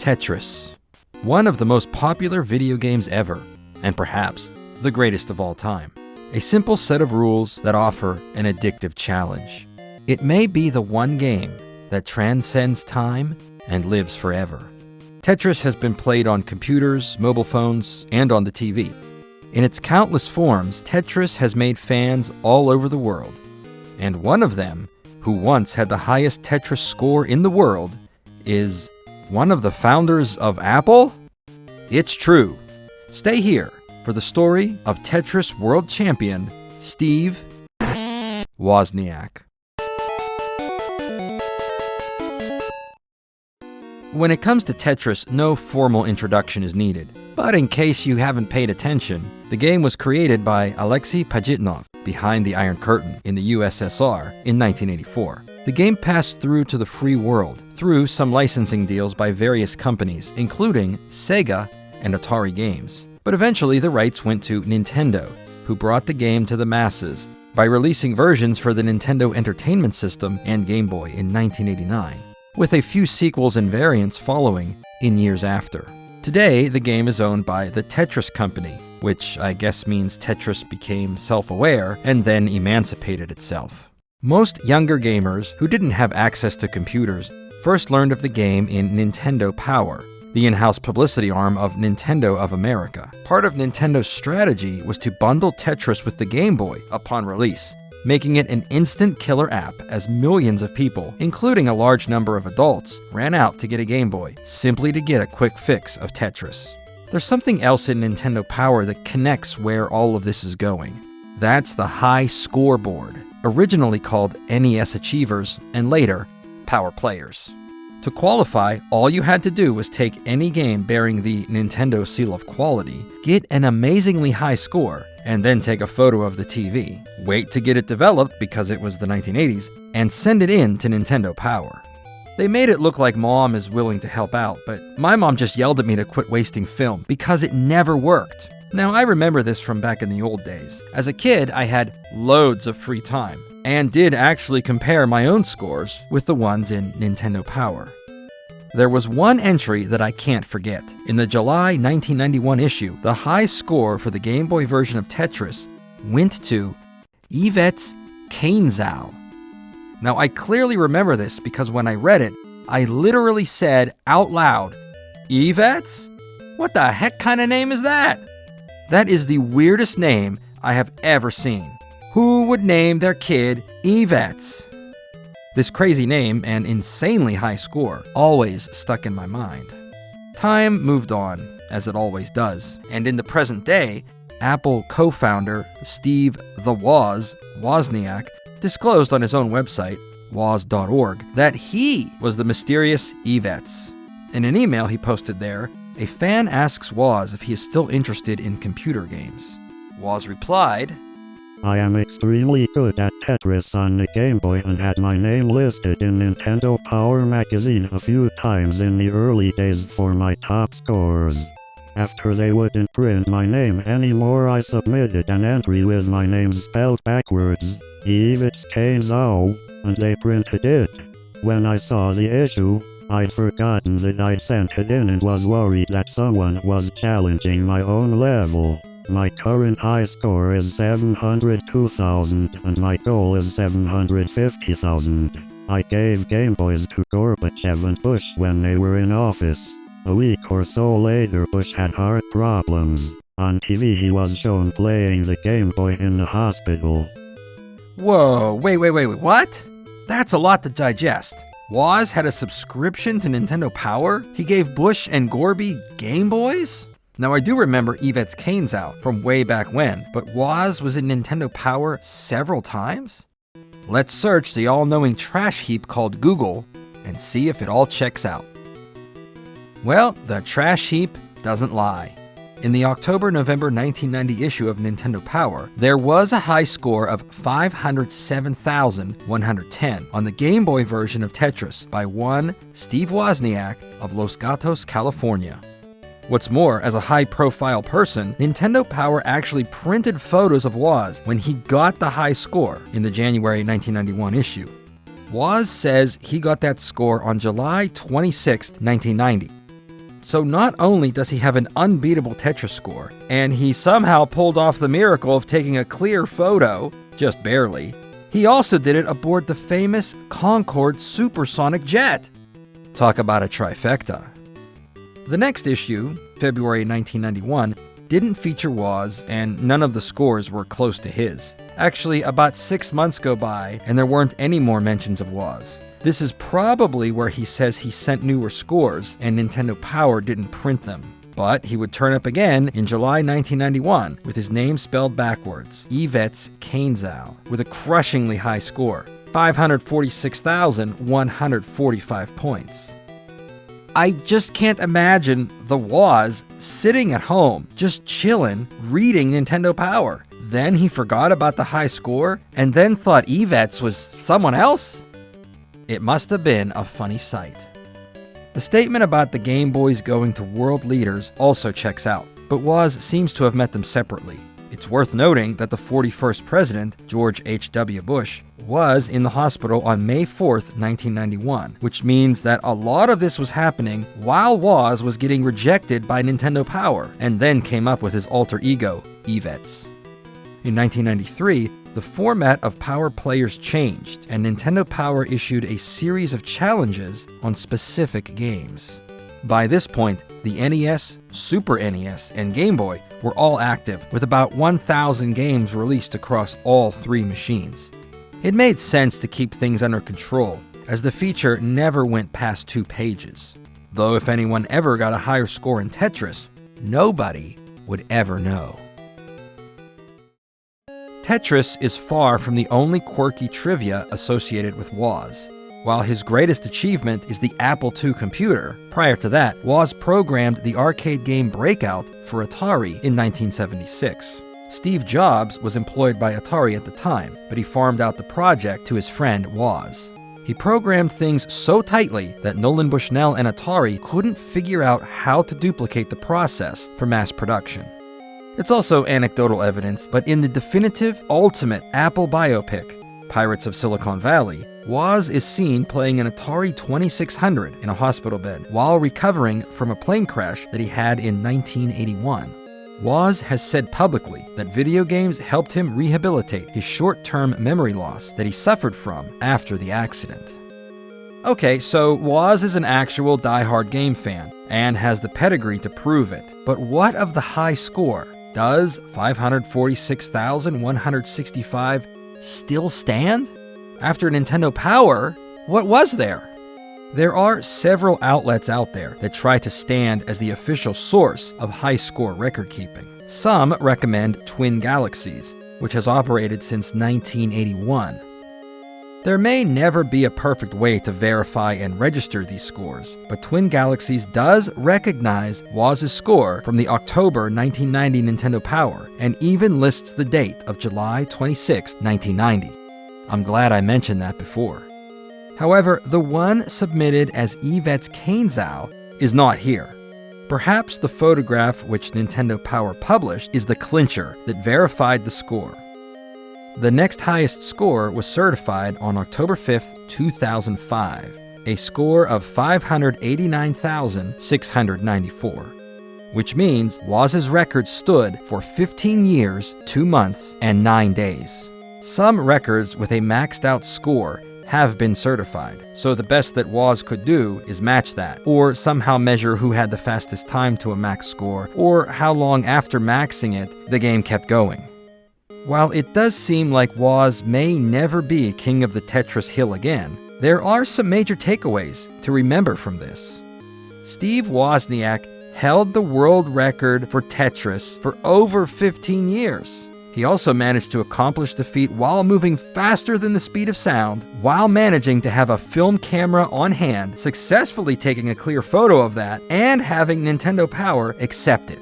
Tetris. One of the most popular video games ever, and perhaps the greatest of all time. A simple set of rules that offer an addictive challenge. It may be the one game that transcends time and lives forever. Tetris has been played on computers, mobile phones, and on the TV. In its countless forms, Tetris has made fans all over the world. And one of them, who once had the highest Tetris score in the world, is one of the founders of Apple? It's true. Stay here for the story of Tetris world champion Steve Wozniak. When it comes to Tetris, no formal introduction is needed. But in case you haven't paid attention, the game was created by Alexei Pajitnov behind the Iron Curtain in the USSR in 1984. The game passed through to the free world through some licensing deals by various companies, including Sega and Atari Games. But eventually the rights went to Nintendo, who brought the game to the masses by releasing versions for the Nintendo Entertainment System and Game Boy in 1989, with a few sequels and variants following in years after. Today, the game is owned by the Tetris Company, which I guess means Tetris became self-aware and then emancipated itself. Most younger gamers who didn't have access to computers first learned of the game in Nintendo Power, the in-house publicity arm of Nintendo of America. Part of Nintendo's strategy was to bundle Tetris with the Game Boy upon release, making it an instant killer app as millions of people, including a large number of adults, ran out to get a Game Boy, simply to get a quick fix of Tetris. There's something else in Nintendo Power that connects where all of this is going. That's the High Scoreboard, originally called NES Achievers and later Power Players. To qualify, all you had to do was take any game bearing the Nintendo seal of quality, get an amazingly high score, and then take a photo of the TV, wait to get it developed because it was the 1980s, and send it in to Nintendo Power. They made it look like Mom is willing to help out, but my mom just yelled at me to quit wasting film because it never worked. Now, I remember this from back in the old days. As a kid, I had loads of free time, and did actually compare my own scores with the ones in Nintendo Power. There was one entry that I can't forget. In the July 1991 issue, the high score for the Game Boy version of Tetris went to Yvetz Kainzow. Now, I clearly remember this because when I read it, I literally said out loud, Yvetz? What the heck kind of name is that? That is the weirdest name I have ever seen. Who would name their kid Yvetz? This crazy name and insanely high score always stuck in my mind. Time moved on, as it always does, and in the present day, Apple co-founder Steve "The Woz" Wozniak disclosed on his own website, woz.org, that he was the mysterious Yvetz. In an email he posted there, a fan asks Woz if he is still interested in computer games. Woz replied, I am extremely good at Tetris on the Game Boy and had my name listed in Nintendo Power magazine a few times in the early days for my top scores. After they wouldn't print my name anymore, I submitted an entry with my name spelled backwards, Yvetz Kainzow, and they printed it. When I saw the issue, I'd forgotten that I'd sent it in and was worried that someone was challenging my own level. My current high score is 702,000 and my goal is 750,000. I gave Game Boys to Gorbachev and Bush when they were in office. A week or so later, Bush had heart problems. On TV he was shown playing the Game Boy in the hospital. Whoa, wait, what? That's a lot to digest. Woz had a subscription to Nintendo Power? He gave Bush and Gorby Game Boys? Now, I do remember Yvetz Kainzow from way back when, but Woz was in Nintendo Power several times? Let's search the all-knowing trash heap called Google and see if it all checks out. Well, the trash heap doesn't lie. In the October-November 1990 issue of Nintendo Power, there was a high score of 507,110 on the Game Boy version of Tetris by one Steve Wozniak of Los Gatos, California. What's more, as a high-profile person, Nintendo Power actually printed photos of Woz when he got the high score in the January 1991 issue. Woz says he got that score on July 26, 1990. So not only does he have an unbeatable Tetris score, and he somehow pulled off the miracle of taking a clear photo, just barely, he also did it aboard the famous Concorde supersonic jet. Talk about a trifecta. The next issue, February 1991, didn't feature Woz, and none of the scores were close to his. Actually, about 6 months go by, and there weren't any more mentions of Woz. This is probably where he says he sent newer scores, and Nintendo Power didn't print them. But he would turn up again in July 1991 with his name spelled backwards, Yvetz Kainzow, with a crushingly high score, 546,145 points. I just can't imagine the Woz sitting at home, just chillin', reading Nintendo Power. Then he forgot about the high score, and then thought Yvetz was someone else? It must have been a funny sight. The statement about the Game Boys going to world leaders also checks out, but Woz seems to have met them separately. It's worth noting that the 41st president, George H.W. Bush, was in the hospital on May 4th, 1991, which means that a lot of this was happening while Woz was getting rejected by Nintendo Power, and then came up with his alter ego, Yvetz. In 1993, the format of Power Players changed, and Nintendo Power issued a series of challenges on specific games. By this point, the NES, Super NES, and Game Boy were all active, with about 1,000 games released across all three machines. It made sense to keep things under control, as the feature never went past 2 pages. Though if anyone ever got a higher score in Tetris, nobody would ever know. Tetris is far from the only quirky trivia associated with Woz. While his greatest achievement is the Apple II computer, prior to that, Woz programmed the arcade game Breakout for Atari in 1976. Steve Jobs was employed by Atari at the time, but he farmed out the project to his friend Woz. He programmed things so tightly that Nolan Bushnell and Atari couldn't figure out how to duplicate the process for mass production. It's also anecdotal evidence, but in the definitive, ultimate Apple biopic, Pirates of Silicon Valley, Woz is seen playing an Atari 2600 in a hospital bed while recovering from a plane crash that he had in 1981. Woz has said publicly that video games helped him rehabilitate his short-term memory loss that he suffered from after the accident. Okay, so Woz is an actual die-hard game fan and has the pedigree to prove it. But what of the high score? Does 546,165 still stand? After Nintendo Power, what was there? There are several outlets out there that try to stand as the official source of high score record keeping. Some recommend Twin Galaxies, which has operated since 1981. There may never be a perfect way to verify and register these scores, but Twin Galaxies does recognize Woz's score from the October 1990 Nintendo Power and even lists the date of July 26, 1990. I'm glad I mentioned that before. However, the one submitted as Yvetz Kainzow is not here. Perhaps the photograph which Nintendo Power published is the clincher that verified the score. The next highest score was certified on October 5, 2005, a score of 589,694, which means Woz's record stood for 15 years, 2 months, and 9 days. Some records with a maxed out score have been certified, so the best that Woz could do is match that, or somehow measure who had the fastest time to a max score, or how long after maxing it the game kept going. While it does seem like Woz may never be king of the Tetris hill again, there are some major takeaways to remember from this. Steve Wozniak held the world record for Tetris for over 15 years. He also managed to accomplish the feat while moving faster than the speed of sound, while managing to have a film camera on hand, successfully taking a clear photo of that, and having Nintendo Power accept it.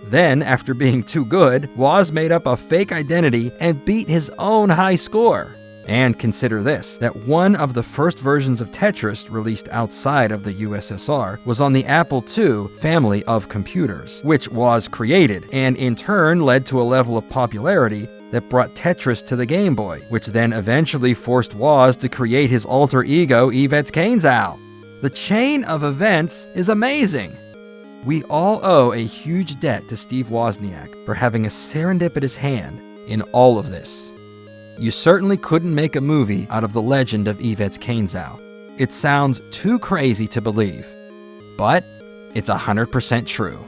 Then, after being too good, Woz made up a fake identity and beat his own high score. And consider this, that one of the first versions of Tetris released outside of the USSR was on the Apple II family of computers, which Woz created, and in turn led to a level of popularity that brought Tetris to the Game Boy, which then eventually forced Woz to create his alter ego Yvetz Kainzow. The chain of events is amazing. We all owe a huge debt to Steve Wozniak for having a serendipitous hand in all of this. You certainly couldn't make a movie out of the legend of Yvet's Kainzow. It sounds too crazy to believe, but it's 100% true.